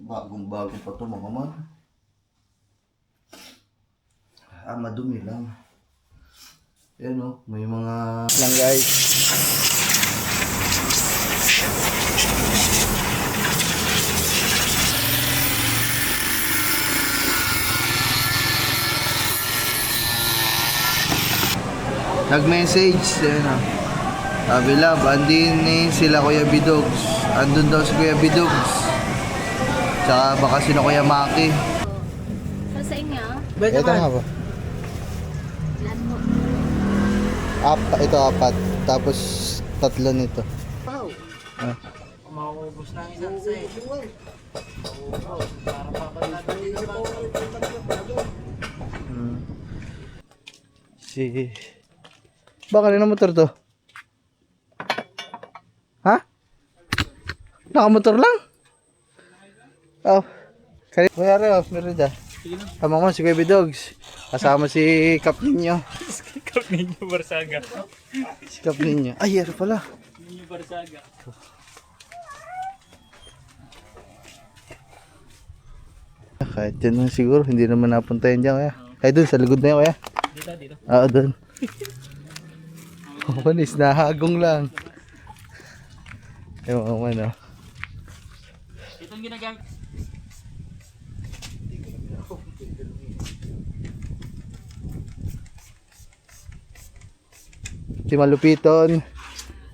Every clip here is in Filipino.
Bagong bago pa to mga man. Madumi lang. Ayan o, may mga lang guys. Nag-message, ayan o. Sabi love, andin sila Kuya Bidogs. Andun daw si Kuya Bidogs. Tsaka baka sino Kuya Maki. Sa inyo? Ito nga ba? Ilan mo? Ito apat. Tapos tatlo nito. Wow. Ah. Maubos na ang isang set. Para papalitan din sa bago. Si... Baka rin ang motor to? Ha? Nakamotor lang? Oh. Kuya Reo, Merida. Tama mo si Baby Dogs. Kasama si Kap Ninyo. Kap ninyo Barsaga. Si Kap Ninyo. Ay, ano pala? Ninyo Barsaga. Kahit yan lang siguro, hindi naman napunta yan dyan kaya. Ay doon, sa likod na yan kaya. Dito. Oo, doon. Manis, nahagong lang. Ewan ko man, oh. Itong ginagamit. Si Malupiton,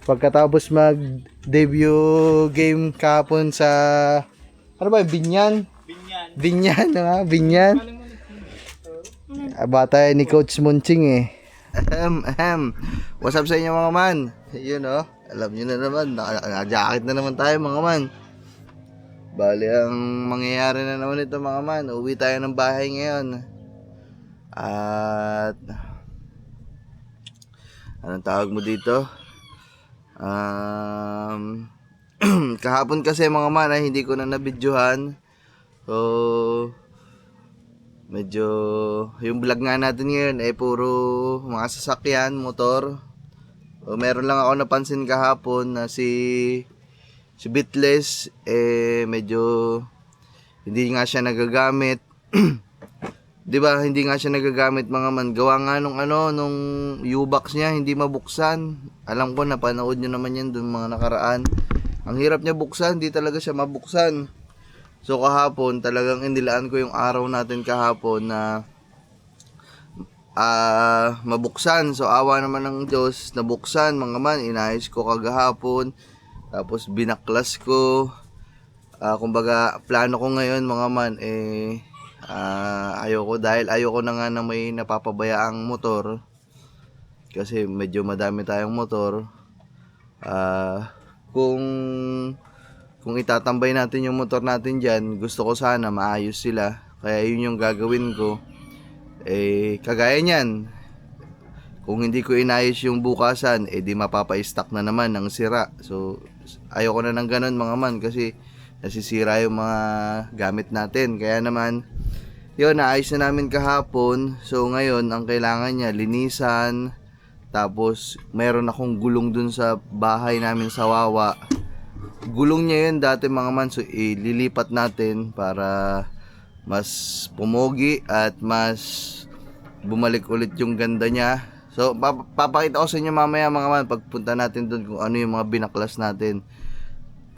pagkatapos mag-debut game kahapon sa, ano ba, Binyan? Binyan. Binyan. Bata ni Coach Munching eh. What's up sa inyo mga man? Yun oh, alam nyo na naman, naka-jacket na naman tayo mga man. Bali ang mangyayari na naman ito mga man, uwi tayo ng bahay ngayon. At anong tawag mo dito? Kahapon kasi mga man ay hindi ko na nabidyohan. So medyo yung vlog nga natin ngayon ay puro mga sasakyan, motor. So, meron lang ako napansin kahapon na si Bitless medyo hindi nga siya nagagamit. 'Di ba? Hindi nga siya nagagamit mga man. Gawa nga nung U-box niya hindi mabuksan. Alam ko napanood niyo naman 'yan dun mga nakaraan. Ang hirap niya buksan, hindi talaga siya mabuksan. So kahapon talagang inilaan ko yung araw natin kahapon na mabuksan. So awa naman ng Diyos, nabuksan mga man. Inayos ko kagahapon. Tapos binaklas ko. Kumbaga plano ko ngayon mga man ayoko na nga na may napapabayaang motor. Kasi medyo madami tayong motor. Kung itatambay natin yung motor natin dyan, gusto ko sana maayos sila. Kaya yun yung gagawin ko. Kagaya nyan, kung hindi ko inayos yung bukasan, di mapapa-stock na naman ng sira. So, ayoko na ng ganun mga man kasi nasisira yung mga gamit natin. Kaya naman, yun, naayos na namin kahapon. So, ngayon, ang kailangan niya, linisan. Tapos, meron akong gulong dun sa bahay namin sa Wawa. Gulong niya yun dati mga man, so ililipat natin para mas pumogi at mas bumalik ulit yung ganda niya. So papakita ko sa inyo mamaya mga man pagpunta natin doon kung ano yung mga binaklas natin.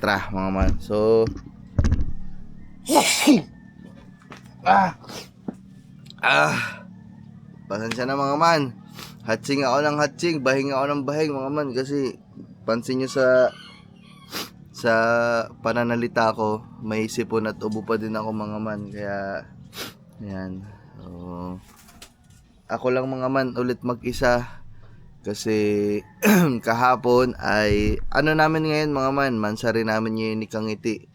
Tara mga man. So pasensya na mga man. Hatsing ako ng hatsing, bahing ako ng bahing mga man kasi pansin nyo sa pananalita ko, may sipon at ubo pa din ako mga man. Kaya, yan. So, ako lang mga man ulit mag-isa. Kasi, kahapon ay, ano namin ngayon mga man, mansari namin ngayon ni Kangiti.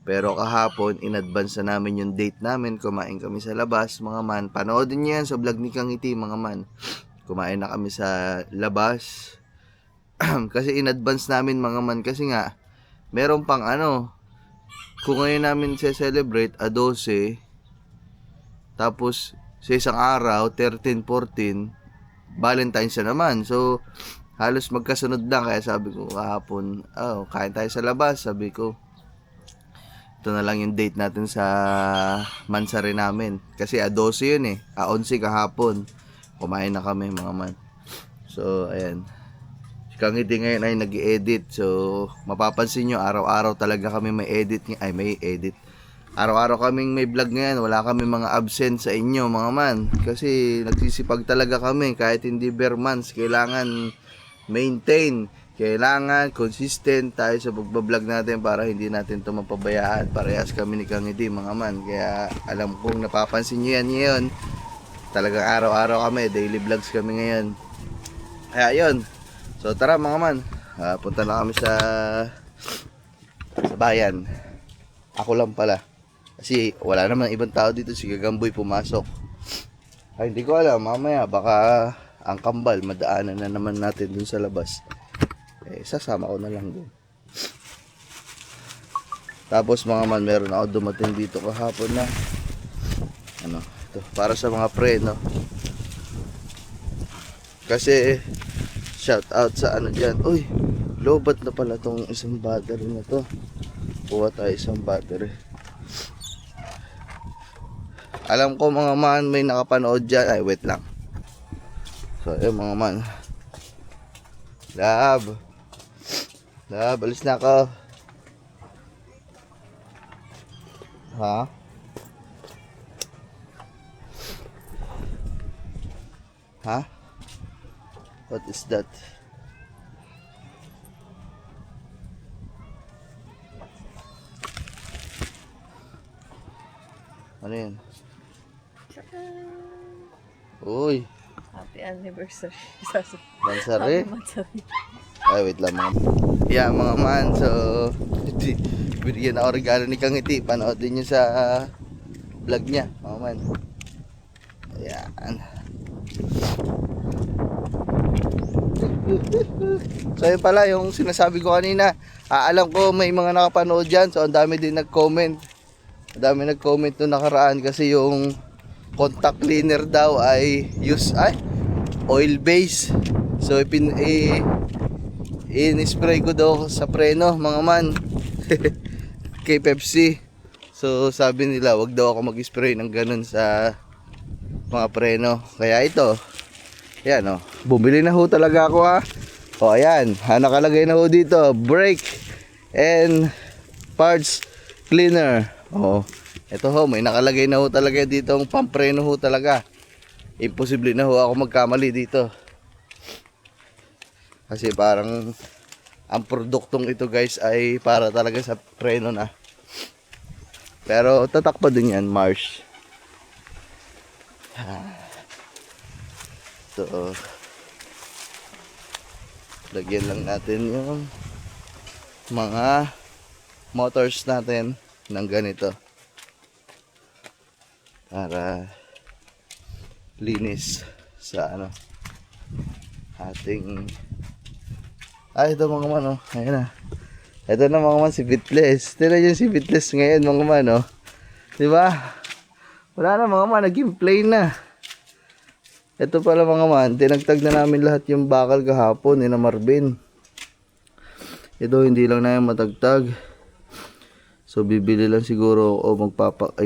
Pero kahapon, in-advance na namin yung date namin. Kumain kami sa labas mga man. Panoodin niyo yan sa vlog ni Kangiti mga man. Kumain na kami sa labas. Kasi in-advance namin mga man. Kasi nga, meron pang kung ngayon namin celebrate 12, tapos sa isang araw 13, 14 Valentine's na naman. So halos magkasunod lang. Kaya sabi ko kahapon, kain tayo sa labas. Sabi ko ito na lang yung date natin sa Mansari namin. Kasi 12 yun eh. 11 kahapon. Kumain na kami mga man. So, ayan. Si Kang Ngiti ngayon ay nag-edit. So, mapapansin nyo, araw-araw talaga kami may edit. Ay, may edit. Araw-araw kaming may vlog ngayon. Wala kami mga absent sa inyo mga man. Kasi nagsisipag talaga kami. Kahit hindi bare months, kailangan maintain. Kailangan consistent tayo sa pagbablog natin para hindi natin ito mapabayaan. Parehas kami ni Kang Ngiti mga man. Kaya alam kong napapansin nyo yan ngayon. Talagang araw-araw kami, daily vlogs kami ngayon. Kaya yun. So tara mga man, punta na kami sa bayan. Ako lang pala. Kasi wala naman ibang tao dito, si Gagamboy pumasok. Ay hindi ko alam, mamaya baka ang kambal, madaanan na naman natin dun sa labas. Eh, sasama ko na lang din. Tapos mga man, meron ako dumating dito kahapon na ano, ito, para sa mga preno. Kasi shout out sa ano dyan. Uy, lobat na pala tong isang battery na to. Kuha tayo isang battery. Alam ko mga man, may nakapanood dyan. Ay, wait lang. So, yun mga man. Love, alis na ako. Ha? Ha? What is that? Ano yan? Uy, Happy anniversary. Mansari? Mansari. Ay, wait lang mga. Yeah, mga man. So, binigyan ako regalo ni Kang Ngiti. Panoodin nyo sa vlog niya, mga man. Ayan. So, yun pala yung sinasabi ko kanina. Alam ko may mga nakapanood dyan. So, ang dami din nag-comment. Ang dami nag-comment nung nakaraan kasi yung contact cleaner daw ay oil base. So, in-spray ko daw sa preno mga man. Kay Pepsi. So sabi nila wag daw ako mag-spray ng ganun sa mga preno. Kaya ito, yan o, bumili na ho talaga ako ha. O ayan, nakalagay na ho dito, brake and parts cleaner. O, ito ho, may nakalagay na ho talaga dito ang pampreno ho talaga. Imposible na ho ako magkamali dito. Kasi parang ang produktong ito guys ay para talaga sa preno na. Pero tatak pa din yan, Mars. So, lagyan lang natin yung mga motors natin ng ganito. Para linis sa ano ating ito mga man oh. Ayan na. Ito na mga man si Bitless. Tignan nyo si Bitless ngayon mga man oh. Diba? Wala na mga man. Naging plain na. Ito pala mga man. Tinagtag na namin lahat yung bakal kahapon ni na Marvin. Ito hindi lang na yung matagtag. So bibili lang siguro o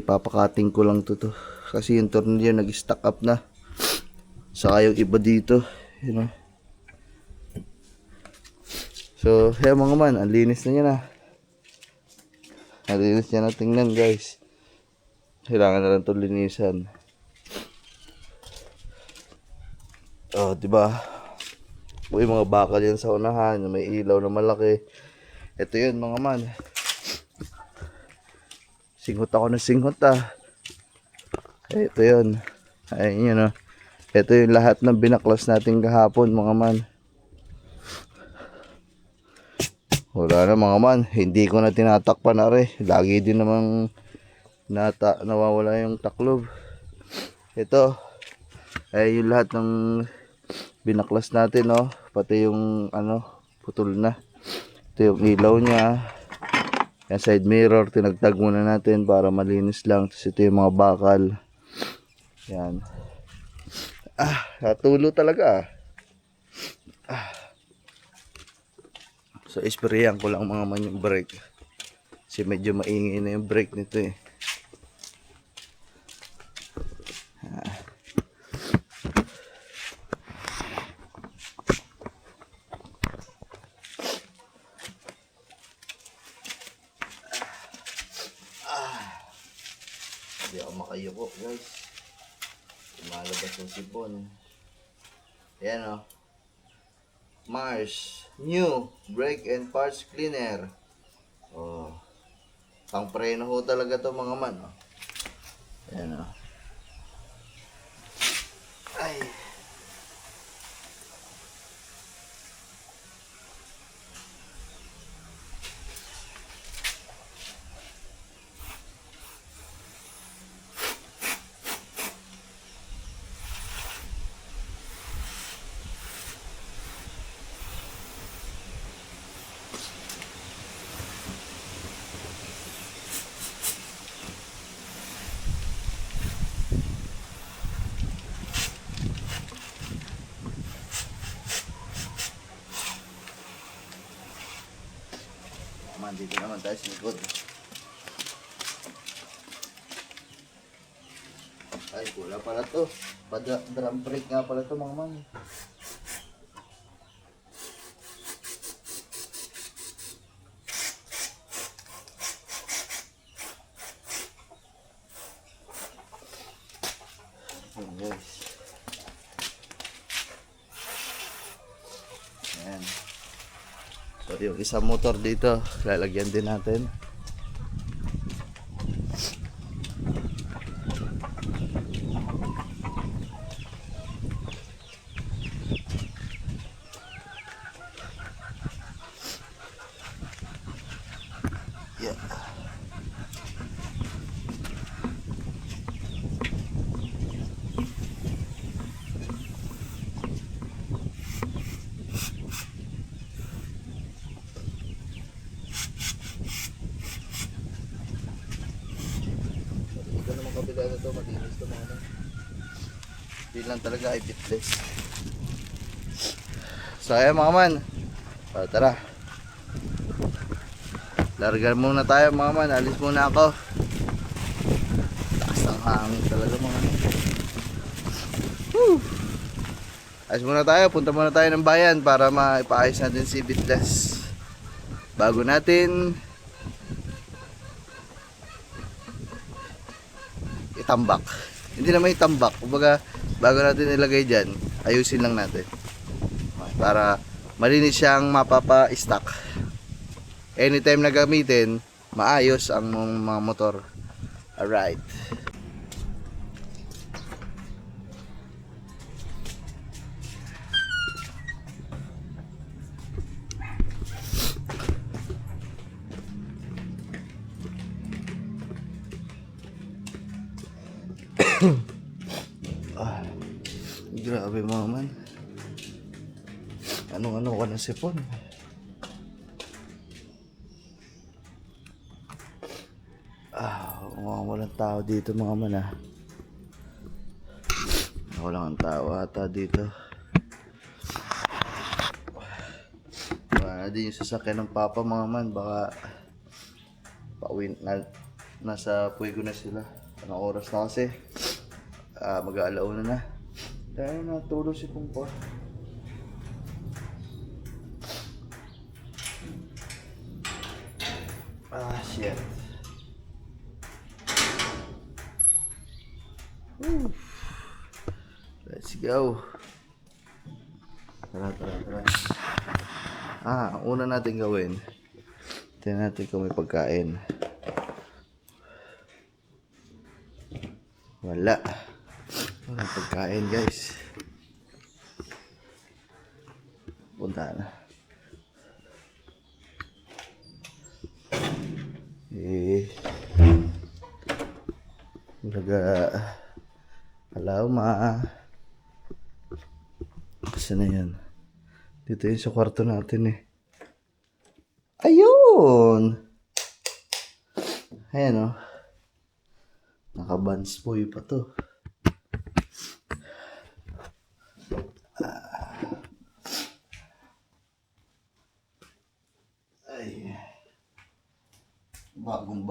papakating ko lang to. Kasi yung tornilyo nag-stack up na. Saka yung iba dito. You know. So, kaya mga man, ang linis na niya na. Ang linis niya na tingnan guys. Kailangan na lang itong linisan. Oh, diba? Uy, mga bakal yan sa unahan. May ilaw na malaki. Ito yun mga man. Singhot ako ng singhot ah. Ito yun. Ayun yun oh. Ito yung lahat ng binaklas natin kahapon mga man. Wala na mga man, hindi ko na tinatakpan na rin. Lagi din namang nawawala yung taklob. Ito ay yung lahat ng binaklas natin no. Pati yung ano, putol na. Ito yung ilaw niya. Yung side mirror, tinagtag muna natin para malinis lang. Tapos ito yung mga bakal. Yan. Natulo talaga So, isprayan ko lang mga man yung brake. Kasi medyo maingay na yung brake nito eh. Hindi ako makayuko guys. Lumalabas yung sipon. Ayan o. Mars New Brake and Parts Cleaner. Oh. Pang preno ho talaga to mga man. Oh. Ayan o. Ay. Dito naman tayo sa likod. Ay, wala pala to. Drum brake nga pala to mga man. Ayan guys. Ayan. So yung isang motor dito, lalagyan din natin. Yeah. Ito naman kabila na to, matinis to mga. Hindi lang talaga ay bitless. So ayan mga man. Tara. Larga muna tayo mga man. Alis muna ako. Taas ng hangin talaga mga man. Woo! Alis muna tayo. Punta muna tayo ng bayan para maipaayos natin si bitless. Bago natin itambak. Hindi naman itambak. Kumbaga, bago natin ilagay dyan, ayusin lang natin. Para malinis siyang mapapa-stock. Anytime na gamitin, maayos ang mga motor. Alright. Grabe mga man. Ano ka ng sipon? Walang tao dito mga man ah. Walang tao ata dito. Wala din yung sasakyan ng papa mga man. Baka pauwi na, nasa Puego na sila. Anong oras na kasi? Mag-aalauna na. Dahil natulog si Pungpor. Shit. Woo. Let's go. Tara. Una natin gawin. Tingnan natin kung may pagkain. Wala pagkain guys. Punta na. Hello ma. Saan na yan? Dito yun sa kwarto natin eh. Ayun! Ayan o. Naka-buns boy pa to. Ay.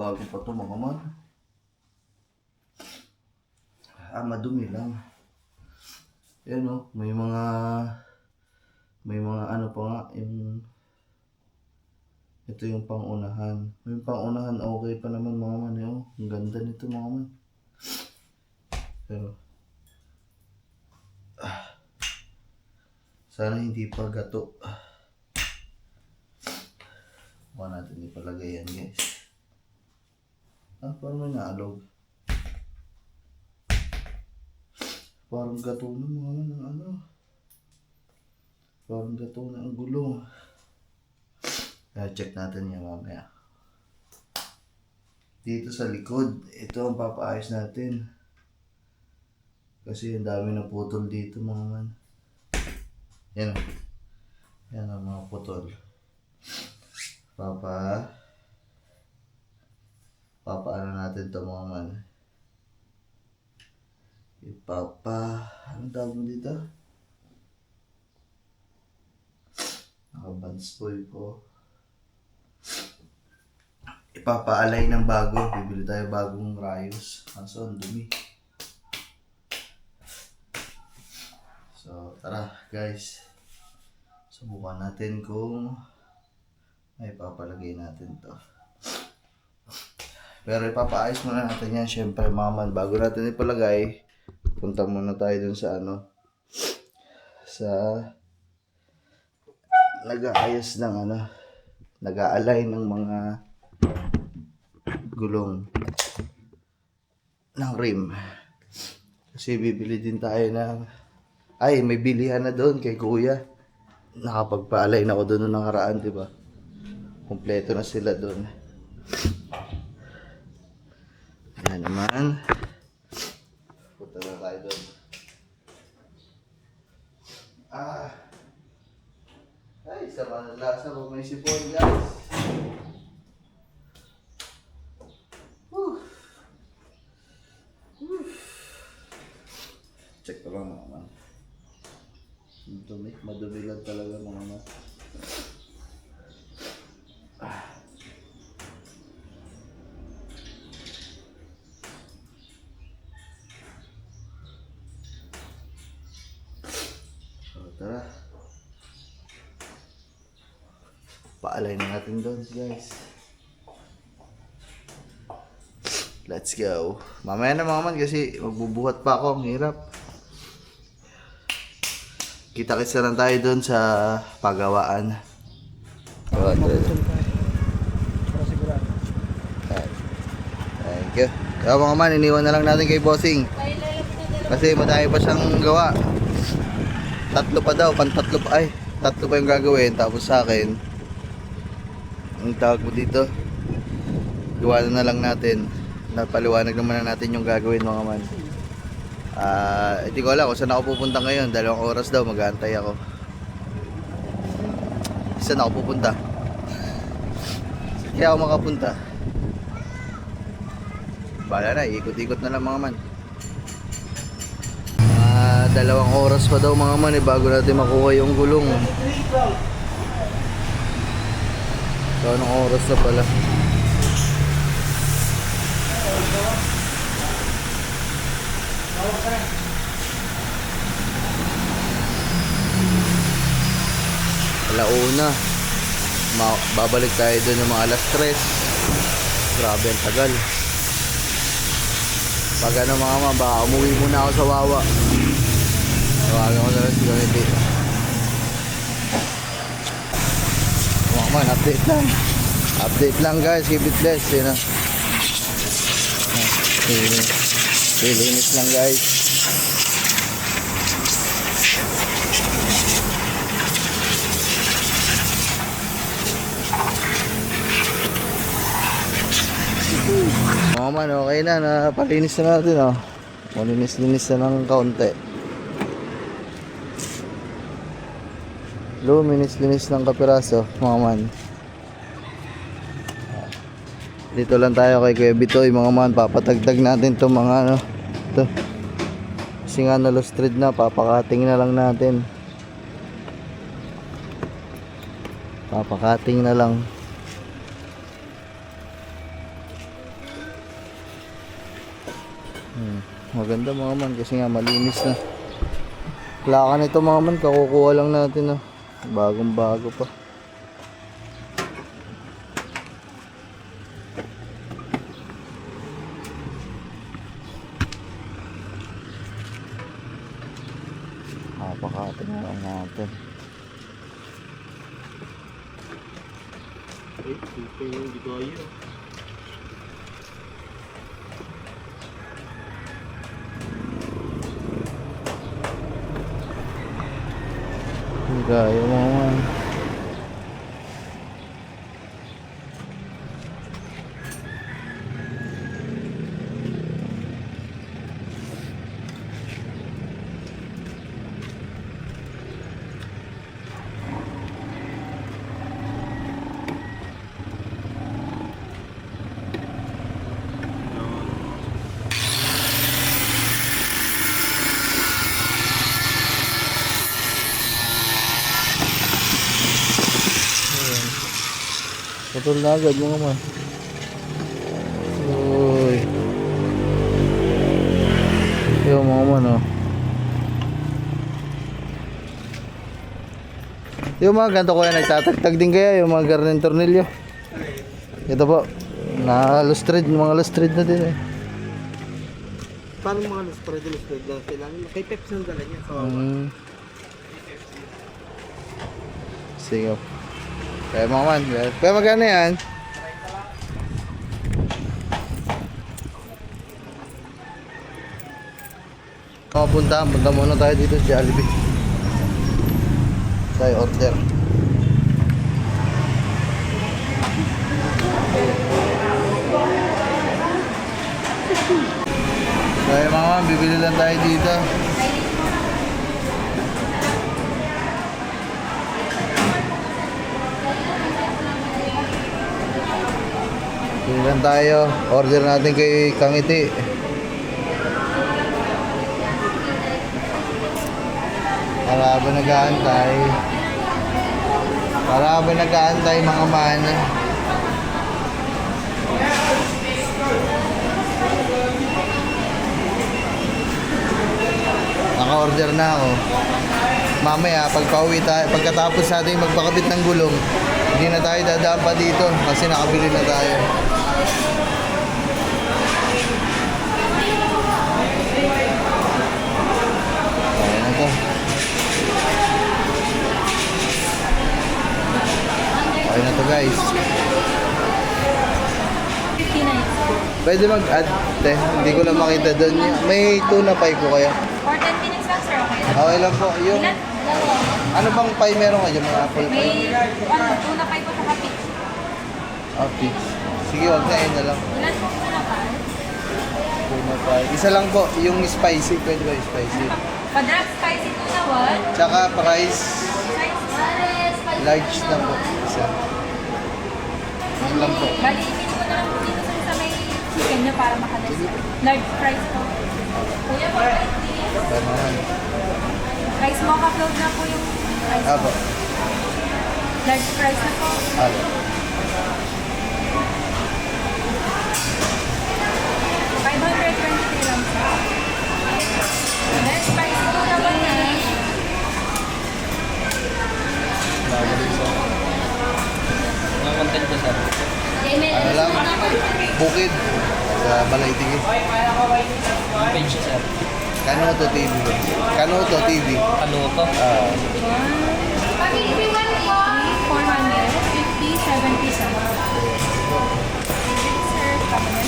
bago pa to mga man. Madumi lang. Yan o, may mga ano pa nga, ito yung pangunahan. Yung pangunahan okay pa naman mga man. Ang ganda nito mga man. Pero, sana hindi pa gato. Huwag natin ipalagay yan guys. Parang may naalog. Parang gato na mga man ng ano. Parang gato na ang gulong. Check natin yan mamaya. Dito sa likod, ito ang papaayos natin. Kasi ang dami na putol dito mga man. Yan. Yan ang mga putol. Papaano natin ito mga man. Anong tawag mo dito? Nakabanspoy ko. Ipapaalay ng bago. Bibili tayo bagong rayos. Kaso ang dumi. So, tara guys. Subukan natin kung ay papalagay natin to. Pero ipapaayos muna natin yan. Siyempre mga man, bago natin ipalagay, punta muna tayo dun sa ano, sa nag-aayos ng ano, nag-aalay ng mga gulong ng rim. Kasi bibili din tayo ng may bilihan na doon kay kuya. Nakapagpaalay na ako doon nung nakaraan, diba? Kompleto na sila doon. Ayan naman. Punta na tayo doon. Sama ng lasa pag may sipon, guys. Check ko lang mga man. Madumi lang talaga mga man. So, tara. Paalay na natin doon guys. Let's go. Mamaya na mga man kasi magbubuhat pa ako. Ang hirap. Kita-kits na lang tayo doon sa pagawaan. Thank you. Kaya mga man, iniwan na lang natin kay Bossing. Kasi madami pa siyang gawa. Tatlo pa daw, tatlo pa yung gagawin. Tapos sa akin, ang tawag mo dito, gawa na lang natin. Napaliwanag naman na natin yung gagawin mga man. Hindi ko alam kung saan ako pupunta ngayon. 2 oras daw, mag-aantay ako. Saan ako pupunta? Kaya ako makapunta. Bala na, ikot-ikot na lang mga man. 2 oras pa daw mga man bago natin makuha yung gulong. So, anong oras na pala? Alauna. Babalik tayo doon ng mga alas 3. Grabe ang tagal. Pag ano mga mama, baka umuwi muna ako sa Wawa. Tawagan ko na lang si Ganiti. Mga man, update lang. Update lang guys, keep it blessed. Yun na. Linis lang guys. Mga man, okay na. Napalinis na natin oh. Malinis-linis na ng kaunti. Luminis-linis ng kapiraso, mga man. Dito lang tayo kay Kuya Bitoy, mga man. Papatagdag natin to mga ano. Ito. Kasi nga nalustrid na, papakating na lang natin. Papakating na lang. Maganda mga man kasi nga malinis na. Plaka nito mga man, kakukuha lang natin bagong bago pa. Napakatin na lang natin. Hindi ko ayun. Hindi kaya mga man. Putol na agad mga man. Uy. Yung mga man Yung mga ganito ko yan, nagtatagtag din kaya yung mga garnin tornilyo. Ito po, na-lustred, mga lustred na din Paano mga lustred lang sila? Kay Pepsi ang dala niya. Sige. Kaya mga man, kaya magkano yan? Punta muna tayo dito sa Jollibee. Tayo order. Kaya mga man, bibili lang tayo dito. Tingnan tayo, order natin kay Kangiti. Para ba nag-aantay? Mga man? Naka-order na ako. Mamaya pagkatapos natin magpakabit ng gulong, hindi na tayo dadaan pa dito kasi nakabili na tayo. Ayan na to. Ayan na to guys. 59. Pwede mag-add, hindi ko lang makita doon. May tuna pie po kaya? For 10 minutes lang, sir. Okay lang. Okay lang po. Yung, Ilan? Dalawa. ano bang pie meron kayo? Mga apple pie? May, tuna pie po sa kapit. Okay. Sige, wag na yun na lang. Ilan po tuna pie? Tuna pie. Isa lang po, yung spicy. Pwede ba yung spicy? Padrag spicy tuna, what? Tsaka price, Size? large na po. Isa. Yun lang po. Bali, ipin ko na lang po dito sa may chicken nyo para makalas. Large price po. Kuya po, please. Kaya naman. Rice mo, upload na po yung price Apo. po. Large price na po. Apo. 523 lang siya. Large price po naman na. Mga content ko, sir. Ano lang? Bukid. Sa Balaytigi. Yung page siya, sir. Kanoto TV. Kanoto TV. Ano to? 450, 77. Sir, kapanan.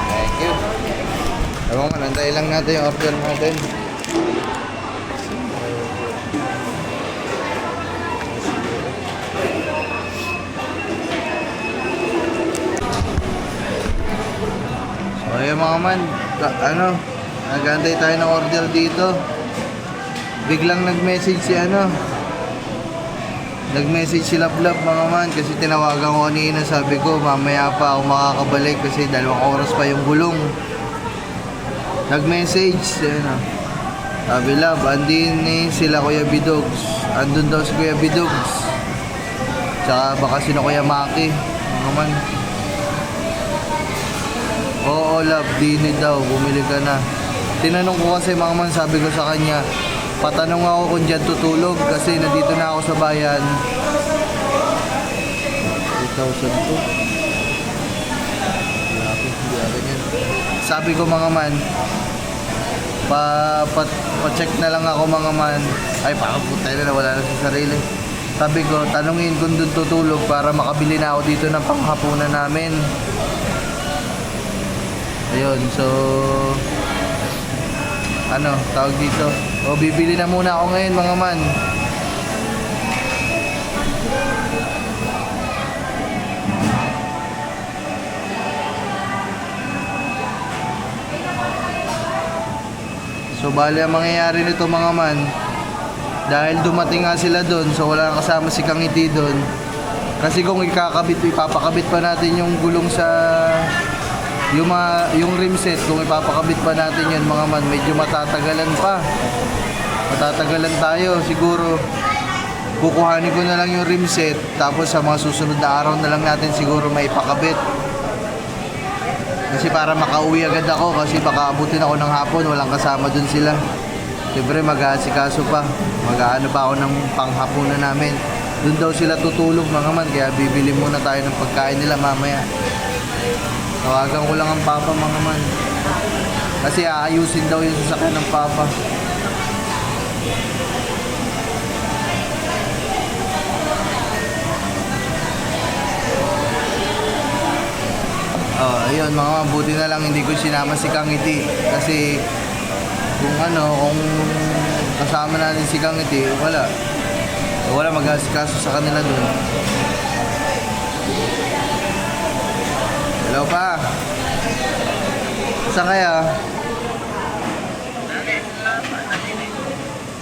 Thank you. Ewan ko, nantayin lang natin yung order natin. So ayun mga man, nag-antay tayo ng order dito. Biglang nag-message nag-message si Lablab mga man kasi tinawagan ko kanina, sabi ko mamaya pa ako makakabalik kasi 2 oras pa yung gulong. Nag-message, sabi Lab, andin sila Kuya Bidogs, andun daw si Kuya Bidogs. Tsaka baka sino Kuya Maki. Mga man. Oo, love, dini daw. Bumili ka na. Tinanong ko kasi mga man, sabi ko sa kanya, patanong ako kung dyan tutulog kasi nandito na ako sa bayan. 2,000 to. Hindi ganyan. Sabi ko mga man, pa-check na lang ako mga man. Ay, pakaputay na, wala na sa sarili. Sabi ko, tanungin kung doon tutulog para makabili na ako dito ng panghapunan namin. Ayun, so ano, tawag dito. O, bibili na muna ako ngayon mga man. So bali ang mangyayari nito mga man, dahil dumating nga sila doon, so wala nang kasama si Kang Iti doon. Kasi kung ipapakabit pa natin yung gulong sa yung rim set, kung ipapakabit pa natin yun mga man, medyo matatagalan pa. Matatagalan tayo siguro. Kukuhanin ko na lang yung rim set, tapos sa mga susunod na araw na lang natin siguro maipakabit. Kasi para makauwi agad ako, kasi baka abutin ako ng hapon, walang kasama dun sila. Siyempre mag-aasikaso pa, mag-aano pa ako ng panghapunan namin. Dun daw sila tutulog mga man, kaya bibili muna tayo ng pagkain nila mamaya. Tawagan ko lang ang papa mga man, kasi aayusin daw yung sasakyan ng papa. Oh, ayun mga mabuti na lang hindi ko sinama si Kang Iti kasi kung kasama natin si Kang Iti, wala mag-asikaso sa kanila dun. Hello pa. Saan kaya?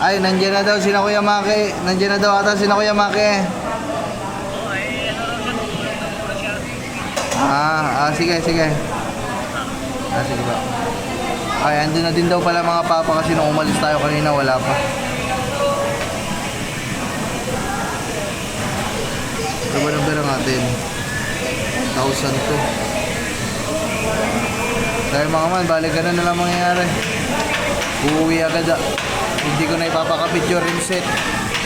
Ay, nandiyan na daw sina Kuya Maki. Nandiyan na daw ata sina Kuya Maki. Sige. Sige ba? Ay, andun na din daw pala mga papa kasi nung umalis tayo kanina, wala pa. Ano ba nang berang natin? 1,000 to. Dahil mga man, balikan na lang mangyayari. Uuwi agad Hindi ko na ipapakapit yung rim set.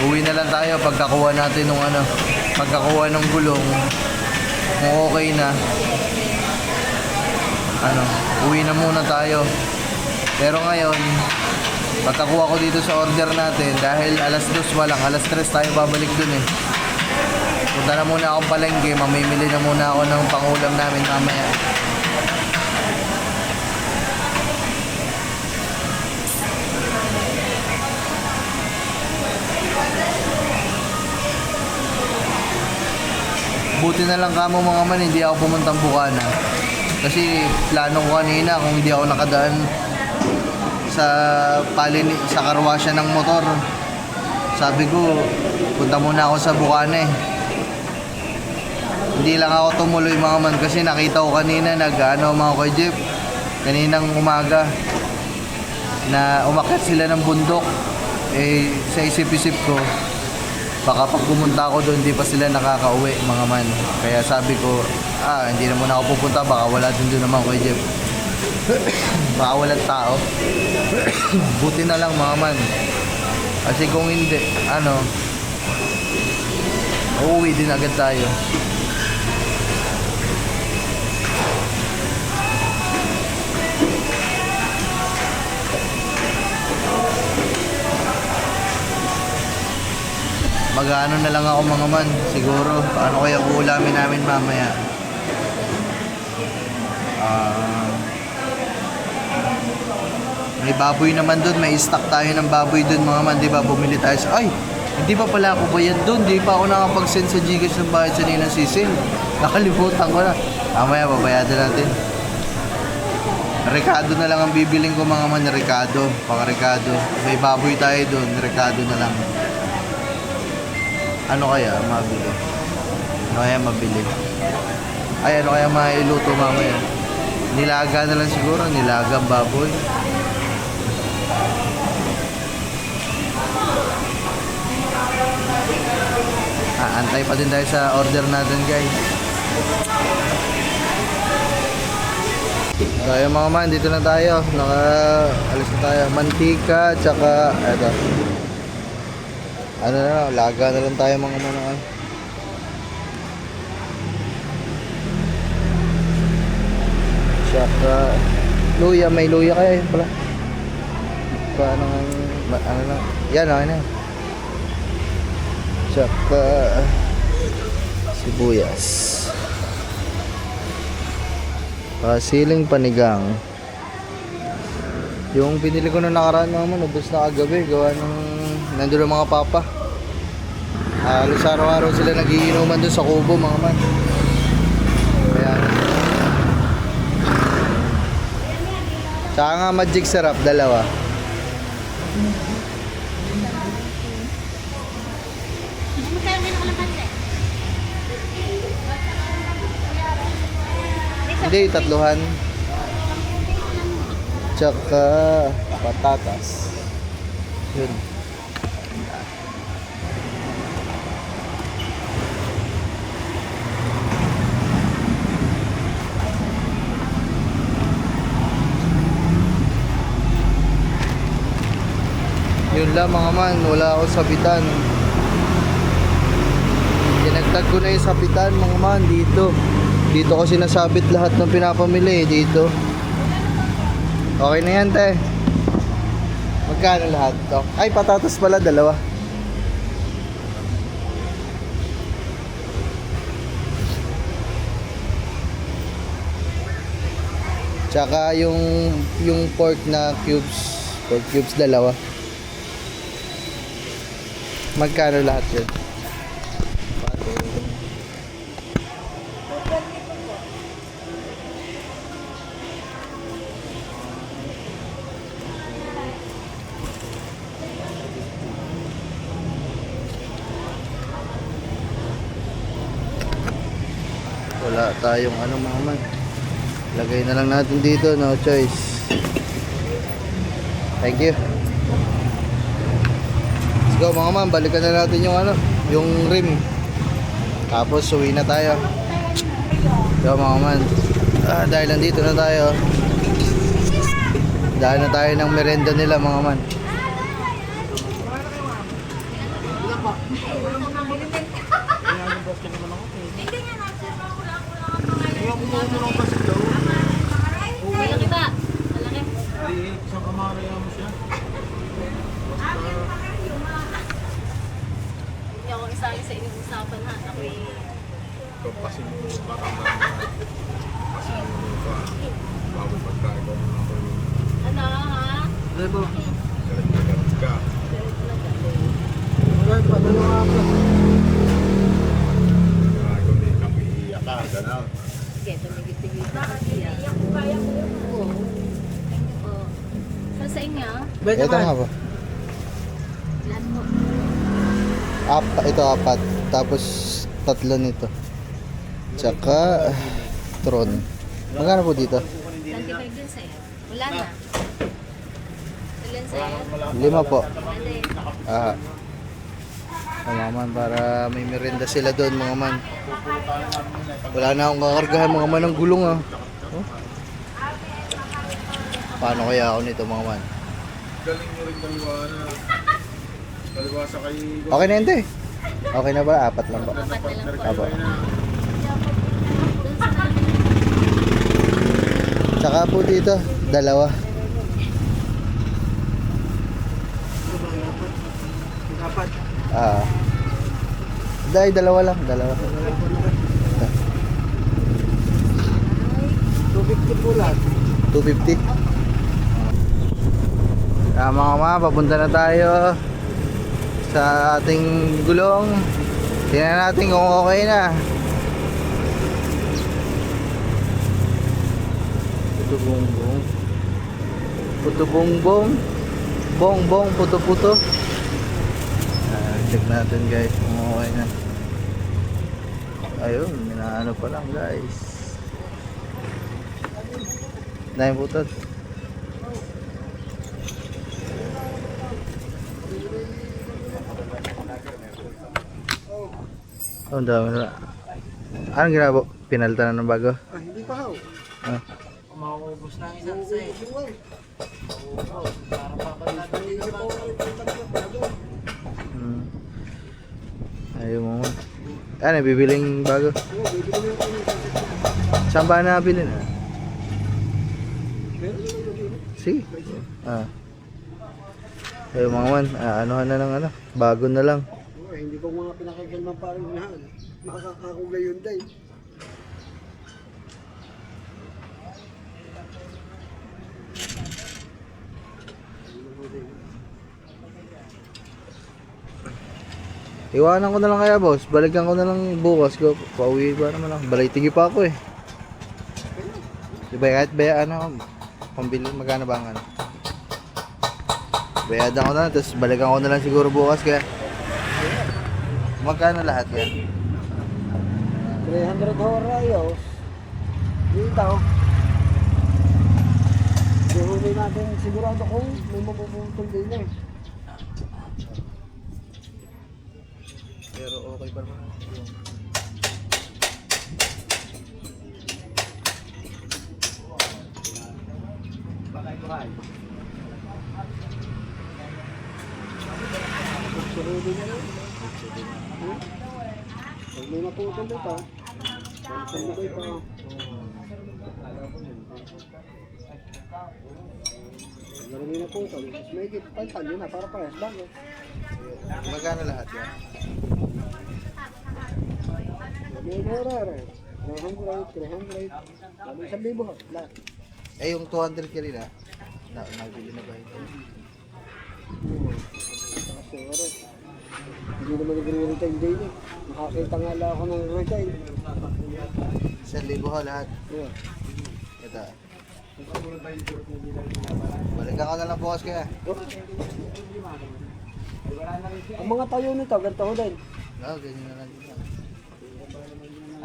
Uwi na lang tayo pagkakuha natin ng pagkakuha ng gulong. Kung okay na, uwi na muna tayo. Pero ngayon, pagkakuha ko dito sa order natin, dahil alas 2 walang, alas 3 tayo babalik dun eh. Punta na muna akong palengke, mamimili na muna ako ng pangulam namin mamaya. Buti na lang kamo mga man, hindi ako pumuntang Bukana. Kasi plano ko kanina kung hindi ako nakadaan sa karwasya ng motor. Sabi ko, punta muna ako sa Bukana eh. Hindi lang ako tumuloy mga man kasi nakita ko kanina mga Kuya Jeff, kaninang umaga na umakyat sila ng bundok. Eh sa isip-isip ko, baka pag pumunta ako doon, hindi pa sila nakakauwi mga man. Kaya sabi ko, hindi na muna ako pupunta, baka wala doon naman Kuya Jeff. Baka walang tao. Buti na lang mga man. Kasi kung hindi, uuwi din agad tayo. Mag-ano na lang ako mga man, siguro. Paano kaya uulamin namin mamaya? May baboy naman doon, may stock tayo ng baboy doon mga man, di ba? Bumili tayo ay, hindi pa pala ako bayad doon, di pa ako nakapag-send sa Gcash ng bayad sa Ninang Sisil. Nakalimutan ko na. Mamaya, babayadan natin. Recado na lang ang bibiling ko mga man, Recado, pang Recado. May baboy tayo doon, Recado na lang. Ano kaya mabili? Ano kaya mabili? Ay, ano kaya mailuto mamaya? Nilaga na lang siguro, nilagang baboy. Antay pa din tayo sa order natin guys. So ayun mga man, dito na tayo. Alis na tayo. Mantika, tsaka eto. Ano na, laga na lang tayo mga man. Tsaka luya, may luya kaya yun pala. Paano ano na? Yan, okay na. Tsaka sibuyas. Siling panigang. Yung pinili ko na nakaraan naman, ubos na kagabi. Gawa ng nandun ang mga papa. Halos araw-araw sila nagiinuman dun sa kubo mga man. Kaya tsaka nga magic sarap, dalawa. Hindi, tatluhan. Tsaka patatas. Yun. Yun lang mga man, wala akong sabitan. Dinagdag ko na yung sabitan mga man dito. Dito ko sinasabit lahat ng pinapamili dito. Okay na yan te. Magkano lahat to? Ay patatas pala, dalawa. Tsaka yung pork na cubes. Pork cubes dalawa. Magkano lahat yun? Wala tayong ano mga man. Lagay na lang natin dito, no choice. Thank you. Let's go mga man, balikan na natin yung ano, yung rim. Tapos uwi na tayo. So mga man, dahil nandito na tayo. Dahil na tayo ng merenda nila mga man. Malaki ba? Malaki. Isang kamaraya mo siya. Hindi ako isali sa inuusapan ha. Ako'y... Papasin mo parang papasin mo pa bago pagkain ko ng ako Ano ha? Diba? galit ka. Wala pa, dalawa ako. Kung di kami iiyak ka, gano'n. Sige, tumigil-tigil ka kasi iyak ko kaya ko yun. Oo. Oo. Saan sa inyo? Beta Ito nga ba? Ilan mo? Ito apat. Tapos tatlo nito. Tsaka tron. Magkano po dito? 25 din sa'yo. Wala na. Ilan sa'yo? 5 po. Ano Mga man, para may merienda sila doon mga man. Wala na akong kakargahan mga man ng gulong ah. Oh. Paano kaya ako nito mga man? Galing mo rin kaliwa na. Kaliwa sa kay... Okay na yun te. Okay na ba? Apat lang ba? Apat na lang po. Apo. Doon sa Tsaka po dito, dalawa. Dapat. Dahil dalawa lang, dalawa. 250 po lahat. 250. Mga kama, papunta na tayo sa ating gulong. Tingnan natin kung okay na. Puto bongbong. Puto bongbong. Bongbong, puto-puto. Check natin guys kung okay na. Ayun, minaano pa lang guys. Dahil putot. Oh, ang dami na. Anong ginagawa? Pinalitan na ng bago? Ah, hindi pa ho. Ah. Mauubos na ang isang set. Hmm. Ayaw mo man. Ano, bibiling bago? Saan ba nabili na? Si? Ah. Ayaw mga man, anuhan na ng ano, bago na lang. Hindi ko mga pinakailan parang unahan. Makakakagay yun day. Iwanan ko na lang kaya boss, balikan ko na lang bukas ko. Pauwi ba naman ako? Balay-tigi pa ako eh. Diba kahit bayaan ako, pambili magkano ba ang ano? Bayadan ko na, tapos balikan ko na lang siguro bukas kaya. Magkano lahat yan? 300 horayos. Dito. Dihuli natin sigurado kung may mapuputol din eh. Pero okay pa naman. Suhuli na lang. Pag may maputol dito, pagpapalagay pa. Pag may naputol, mas may paltan yun na para parehas bago. Magkano lahat yan? May horayos. 300. Lalo 1,000 ho. Lahat. Eh yung 200 ka rin nabili na ba ito? Kasi oras. Hindi naman nagre-retail din eh. Makakita nga lang ako ng retail. 1,000 ho lahat. Yeah. Ito. Balikan ko na lang bukas kaya. Ang mga tayo nito, ganito ho din. No, ganyan na lang dito.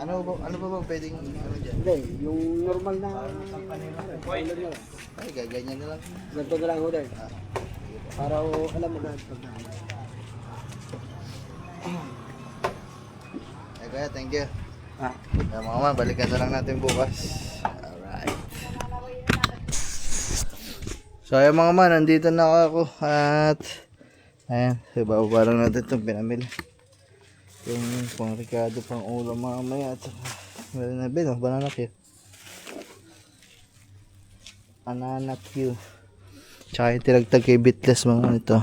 Ano ba bang pwedeng ano dyan? Hindi, yung normal na Ay, gaganyan na lang. ganito na lang ho din. Ah, Para ho, alam mo na pag eh kaya, thank you. Ah. Mga man, balikan na lang natin bukas. Alright. So ayun mga man, nandito na ako at ayan, ibababa lang natin itong pinamili. Yung pang Ricardo, pang ulam mamaya at saka meron na bin, banana cue. Banana cue. Tsaka yung tinagtag kay Bitless mga man ito.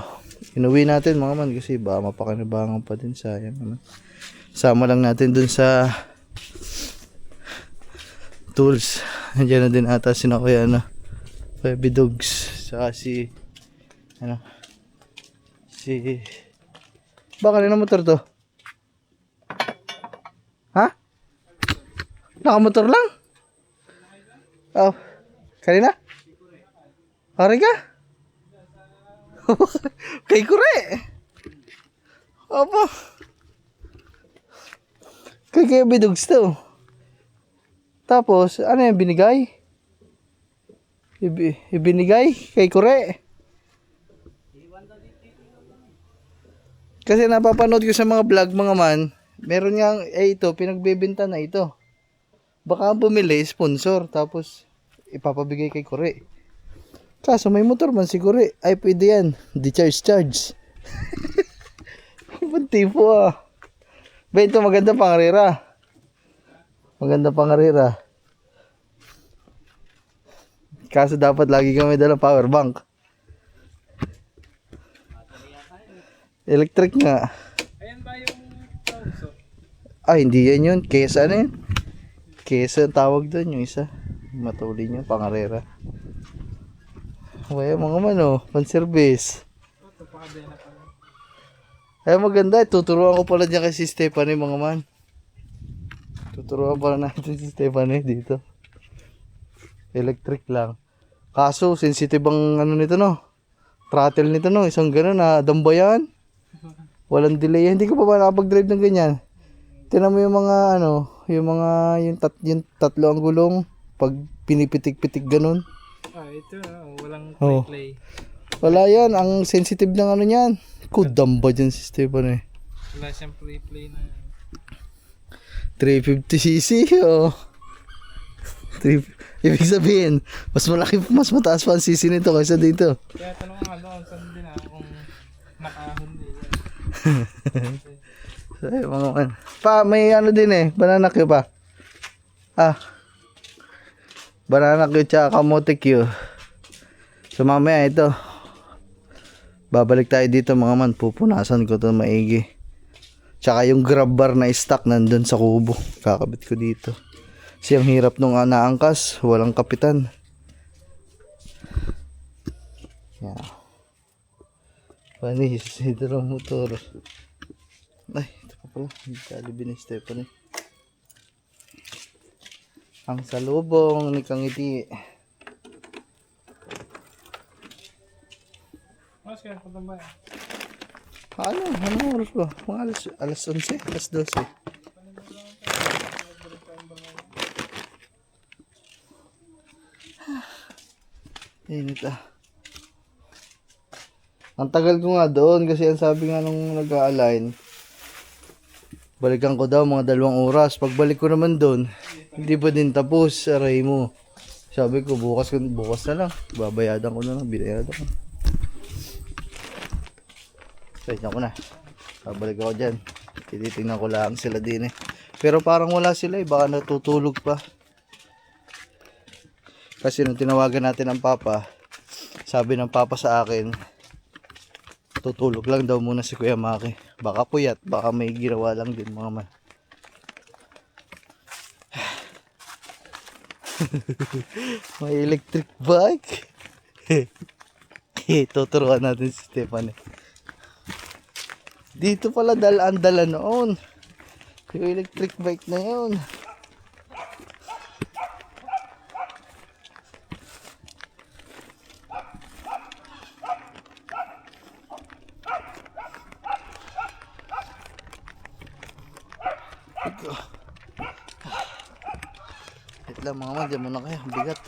Inuwi natin mga man kasi baka mapakanabangan pa din, sayang naman. Sama lang natin dun sa tools. Nandiyan na din ata si Kuya Baby Dogs. Saka si baka rin ang motor to? Ha? Nakamotor lang? Oh, kanina? Pare ka? Kay Kure. Opo. Kay Bidogs to. Tapos, ano yung binigay? Ibinigay kay Kure. Kasi napapanood ko sa mga vlog mga man, meron nga ito, pinagbebenta na ito. Baka bumili, sponsor, tapos ipapabigay kay Kure. Kaso may motor man si Kure. Ay, pwede yan. Di charge. Ibang tipo ah. Ba ito maganda pangarera. Kaso dapat lagi kami dalang power bank. Electric nga. Ayan ba yung Tauso? Ay, hindi yan yun. Kesa na yun. Kesa ang tawag doon yung isa. Matuli nyo, pangarera. Kaya mga man oh, pan-service. Ay maganda, tuturuan ko pala dyan kay si Stephanie mga man. Tuturuan pala natin si Stephanie dito. Electric lang. Kaso, sensitive ang ano nito no. Throttle nito no, isang gano'n na dambayan. Walang delay. Hindi ko pa ba nakapag-drive ng ganyan. Tinan mo yung mga ano, yung tatlo ang gulong. Pag pinipitik-pitik ganun. Ito walang Oh. play. Wala yan, ang sensitive ng ano niyan. Kudamba dyan si Stephanie. Wala siyang play na. 350cc oh. 3, ibig sabihin, mas mataas pa ang cc nito kaysa dito. Kaya tanong nga doon, saan din kung nakahundi. So, mga man. Pa, may ano din eh, banana Q pa. Banana Q tsaka kamote Q. So mamaya ito, babalik tayo dito mga man, pupunasan ko to maigi. Tsaka yung grab bar na stock nandun sa kubo, kakabit ko dito. Kasi ang hirap nung naangkas, walang kapitan. Yeah. Panis, ito lang motor. Ay, ito pa pala, hindi kalibi ni Stephanie. Ang salubong ni Kangiti. Mas kaya pa ba? Ano oras ba? Mga alas 11, alas 12. Init ah. Ang tagal ko nga doon kasi ang sabi nga nung nag-a-align, balikan ko daw mga 2 oras. Pagbalik ko naman doon, hindi pa din tapos, aray mo. Sabi ko bukas na lang, babayadan ko na lang, binayadan ko. Kaya ko na. Babalik ako dyan. Tititingnan ko lang sila din eh. Pero parang wala sila eh, baka natutulog pa. Kasi nung tinawagan natin ang papa, sabi ng papa sa akin, tutulog lang daw muna si Kuya Maki. Baka puyat, baka may ginawa lang din mga man. May electric bike. Tuturuan natin si Stephanie. Dito pala dala noon. Yung electric bike na yun. Wait lang mga man, diyan muna kayo. Ang bigat.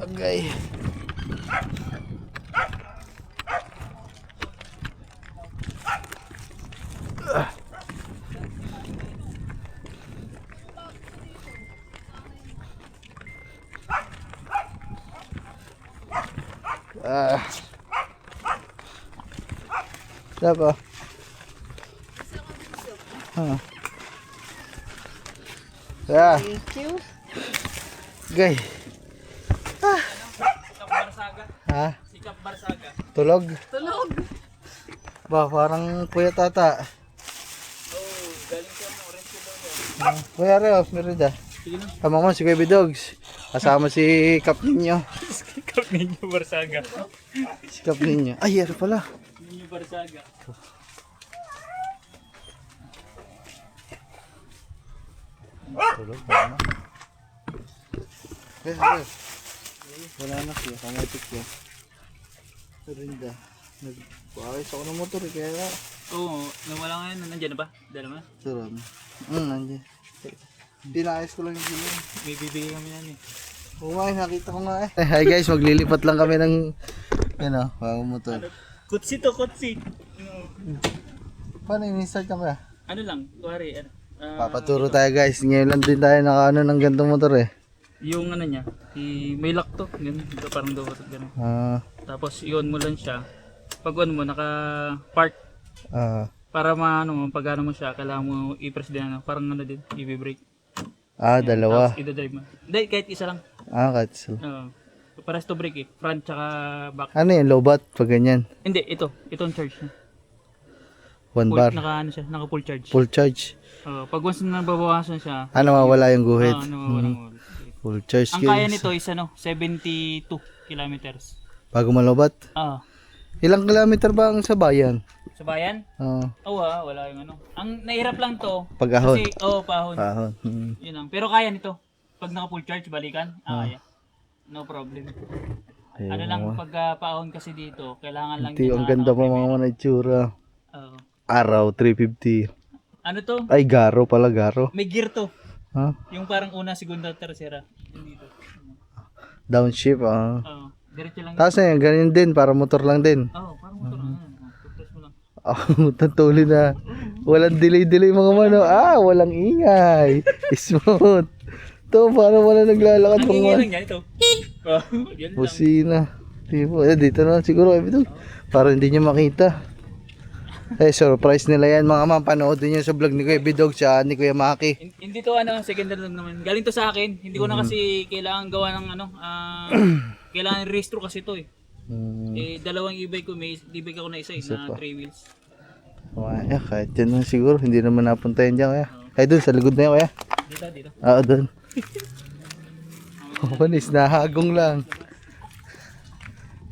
Agay. Siapa? Ya. Thank you. Gay. Sikap Barsaga. Ha? Sikap Barsaga. Tulog? Tulog. Ba, parang kuya tata. Galing ko ng orange ko daw. Kuya Reo, meron da. Sige na. Tama mo si Baby Dogs. Kasama si Kap ninyo. Sikap ninyo Barsaga. Si Kap ninyo. Ay, ano pala? Ninyo Barsaga. Tulog ba na? Reo. Wala na siya, kamatik siya. Rinda. Nagpawis ako ng motor eh, kaya Oo, nawala ngayon. Nandiyan na ba? Dala mo na? turon. Nandiyan. Dinayos ko lang yung gilin. May bibigay kami yan eh. Oo nga, nakita ko nga eh. Hi guys, maglilipat lang kami ng bagong motor. Kutsi to, kutsi. Paano in-start ka ba? Ano lang, kuwari, Papaturo tayo guys. Ngayon lang din tayo nakaano ng gantong motor eh. yung ano niya, may lock to, ganun, parang daw ganun. Tapos i-on mo lang siya. Pag on mo, naka-park. Para maano mo, pag ano mo siya, kailangan mo i-press din ano, parang ano din, i-brake. Dalawa. Tapos i-drive mo. Hindi, kahit isa lang. Kahit so. Oo. Pares to brake eh, front tsaka back. Ano yun, lowbat pag ganyan? Hindi, itong charge niya. 1 bar. Naka ano siya, naka full charge. Full charge. Pag once na nababawasan siya, Mawala yung guhit. nawawala mo. Full charge Ang kaya nito is 72 kilometers. Bago malowbat? Ilang kilometer ba ang sa bayan? Sa bayan? Wala yung ano. Ang nahirap lang to. Pag-ahon? Kasi, pahon. Pahon. Yun lang. Pero kaya nito. Pag naka full charge, balikan. Kaya. No problem. Ano lang, pag paahon kasi dito, kailangan lang Ang ganda pa mga manitsura. Araw, 350. Ano to? Ay, garo pala, garo. May gear to. Ha? Yung parang una, segunda, tercera. Yung dito. Downshift, ah. Oo. Diretso lang. Tapos yan, ganyan din, para motor lang din. Oo, parang motor. Tupres mo lang. Tatuloy na. Walang delay-delay mga mano. Walang ingay. Smooth. To, parang wala naglalakad Ang mga ingay mano. lang yan ito. Oh, yan lang. Busina. Tipo, dito na siguro kay Bidog. Para hindi nyo makita. Surprise nila yan mga ma'am. Panoodin nyo sa vlog ni Kuya Bidog sa ni Kuya Maki. Hindi to secondary lang naman. Galing to sa akin. Hindi ko na kasi kailangan gawa ng kailangan restro kasi to eh. Dalawang e-bike ko, may e-bike ako na isa na 3 wheels. Kahit yan na siguro. Hindi naman napunta yan dyan kaya. Ay doon sa likod na yan kaya. Dito. Doon. Manis, nahagong lang.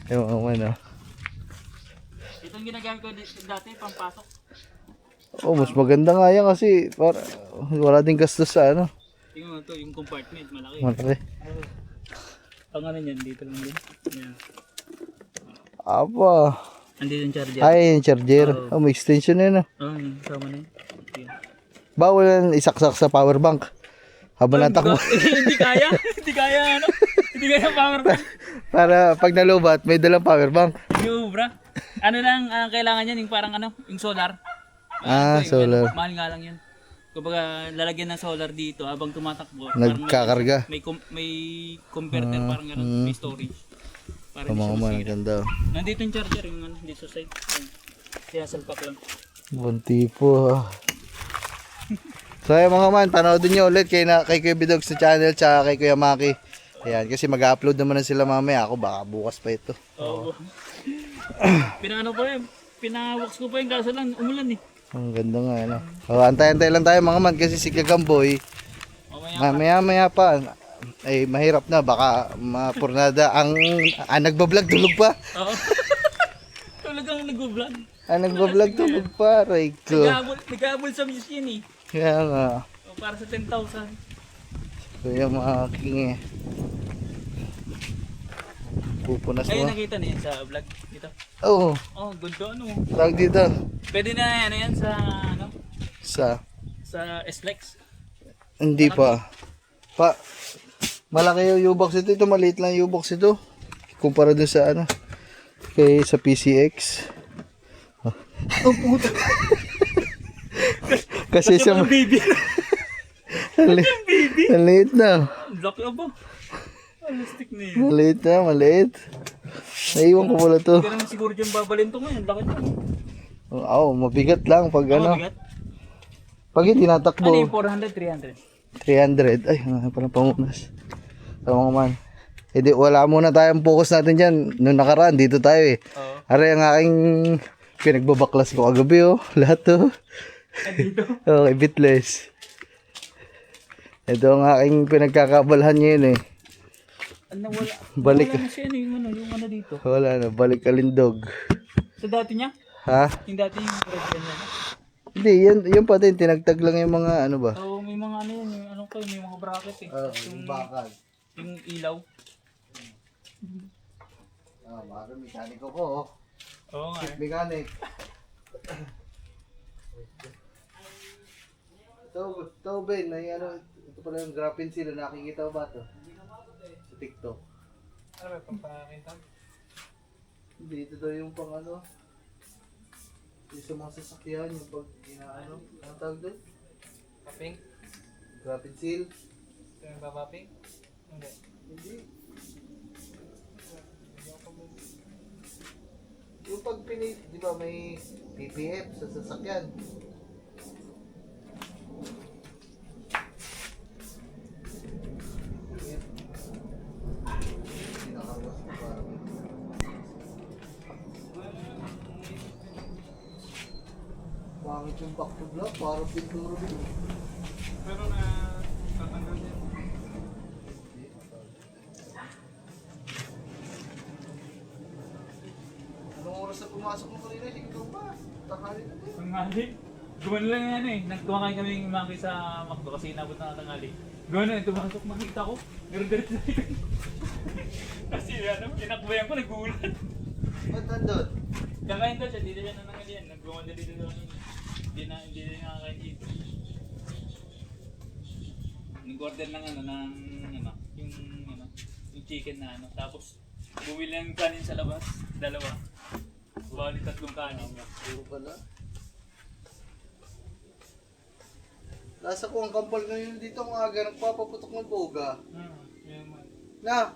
Ay mga mano. Itong ginagamit ko dati, pampasok. Mas maganda nga yan kasi para wala din gastos sa ano. Tingnan mo to, yung compartment, malaki. Malaki. Ang ano niyan, dito lang din. Yan. Apa. Andito yung charger. Ay, yung charger. May extension na yun. Yun, sama na yun. Yan. Bawal yan isaksak sa power bank. Habang natakbo. Hindi kaya. Hindi kaya power bank. Para pag nalubat, may dalang power bank. Yung bra. Ano lang kailangan yan, yung parang yung solar. Solar. Mahal nga lang yun. Kumbaga lalagyan ng solar dito habang tumatakbo. Nagkakarga. May converter parang gano'n, may storage. Para hindi siya Mga masira. ganda. Nandito yung charger, yung dito sa side. Kaya salpak lang. Bunti po. So ayun mga man, panoodin nyo ulit kay Kuya Bidog sa channel tsaka kay Kuya Maki. Ayan, kasi mag-upload naman na sila mamaya. Ako baka bukas pa ito. Oo. Pinano pa yun. Pinawax ko pa yung kaso lang, umulan eh. Ang ganda nga, ano. Antay-antay lang tayo mga man kasi si Kagamboy. Maya pa. Ay, mahirap na. Baka mapurnada. Ang nagbablog, tulog pa. Oo. Talagang nag-vlog. Nagbablog, tulog pa. Aray ko. Nag-aabol sa miss yun eh. Kaya nga. Para sa 10,000. Kuya Maki. Pupunas Ayun, mo. nakita niya sa vlog dito. Oo. Oh, ganda ano. Tawag dito. Pwede na yan sa sa SLEX. Hindi pa. Malaki yung U-box ito. Ito maliit lang yung U-box ito. Kumpara dun sa sa PCX. Oh puta. Kasi sa baby. maliit na. Laki ba? Plastic na yun. Maliit. Naiwan ko pala to. Hindi naman siguro dyan babalin to ngayon. Laki na. Mabigat lang pag Mabigat? Pag hindi natakbo. Ano yung 400, 300? 300. Ay, ano pala pangunas. Tama man. Wala muna tayong focus natin dyan. Noong nakaraan, dito tayo eh. Oo. Aray ang aking pinagbabaklas ko kagabi Lahat to. Dito? Okay, bitless. Ito ang aking pinagkakabalhan ngayon eh. Ano, wala. Balik. Wala na siya yung ano dito. Wala na, balik kalindog. Sa dati niya? Ha? Yung dati yung president niya. Hindi, yan pa din. Tinagtag lang yung mga ano ba? So, may mga ano yun, yung ano ko, may mga bracket eh. Yung bakal. Yung ilaw. Baka mekaniko ko Oo nga eh. Mechanic. Ito Ben, ito pala yung graphene seal. Nakikita mo ba ito? Sa TikTok. Ano ba, pampakita? Hindi, ito daw yung pang ano. Yung sa mga sasakyan, yung pag ano tawag doon? Paping? Graphene seal. Ito yung babaping? Hindi. Hindi. Yung pag di ba may PPF sa sasakyan? Pangit yung back to black, parang pintura din. Pero na tatanggal din. Anong oras na pumasok mo kanina? Hindi ko pa. Tanghali na din. Tanghali? Gumano lang yan eh. Nagkumakain kami ng maki sa McDo kasi inabot na tanghali. Gumano eh, tumasok makita ko. Meron diretso na yun. Kasi pinakbayan ko, nagulat. Ba't nandun? Kakain daw siya, dito siya nanangal yan. Nagkumanda dito doon. Hindi na nakakain dito. nag-order ng yung chicken na tapos bumili ng kanin sa labas, dalawa. Bali 3 kanin. Puro pala. Nasa ko ang kampal ngayon dito ang aga, nagpapaputok ng boga. Yan man. Na!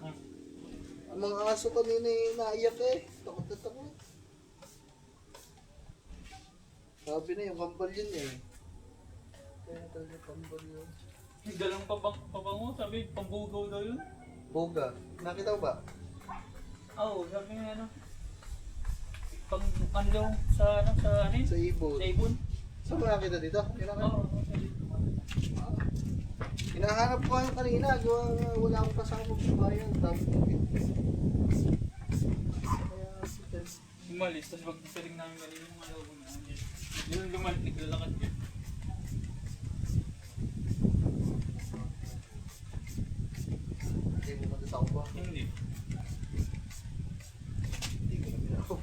Ang mga aso kanina naiyak eh. Takot na takot. Sabi na yung kampal yun eh. Kaya talaga kampal yun. Yung dalang pabango, sabi, pambugaw daw yun. Boga. Nakita mo ba? Oo, sabi nga pang ano sa Sa ibon. Sa ibon. Saan mo nakita dito? Oo. Hinahanap ko kayo kanina. Wala akong kasama sa bayan. Tapos Umalis, tapos pagsaling namin kanina yung mga loob na. Yung naglalakad yun. hindi mo matatao ba? Hindi. Hindi ko namin ako.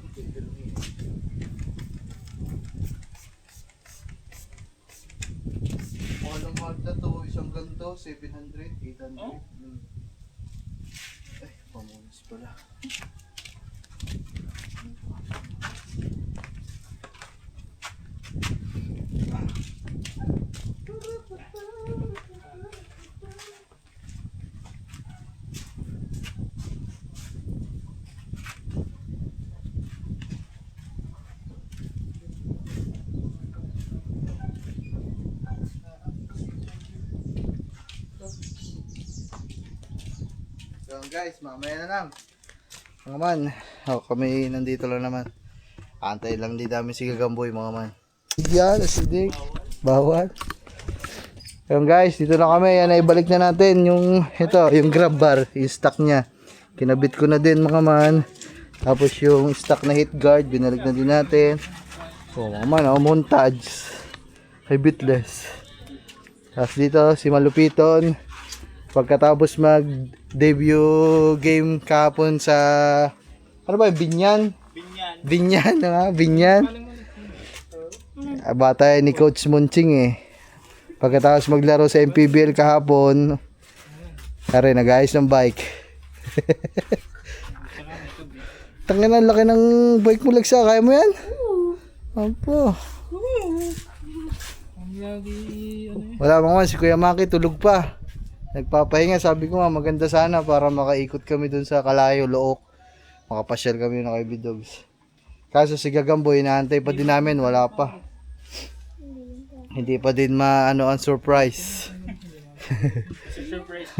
Walang magda to. Isang ganto. 700, 800. Oh? Ay, pamulis pala. So guys, mamaya na lang. Mga man, kami nandito lang naman. Antay lang din namin si Gagamboy mga man. Yan, asidik. Bawal. Yung guys, dito na kami. Yan, ibalik na natin yung yung grab bar, yung stock niya. Kinabit ko na din mga man. Tapos yung stock na hit guard, binalik na din natin. So mga man, montage. Ay bitless. Tapos dito si Malupiton. Pagkatapos mag-debut game kahapon sa ano ba, Binyan? Binyan, Binyan. Bata ni Coach Munching eh. Pagkatapos maglaro sa MPBL kahapon, kare nag-ayos ng bike. Tangin na, laki ng bike mo, Lexa. Kaya mo yan? Opo. Wala mga man, si Kuya Maki tulog pa. Nagpapahinga, sabi ko nga maganda sana para makaikot kami dun sa Kalayo, Look. Makapasyal kami ng kay Bidogs. Kaso si Gagamboy, inaantay pa din namin, wala pa. Hindi pa din ang surprise. Surprise.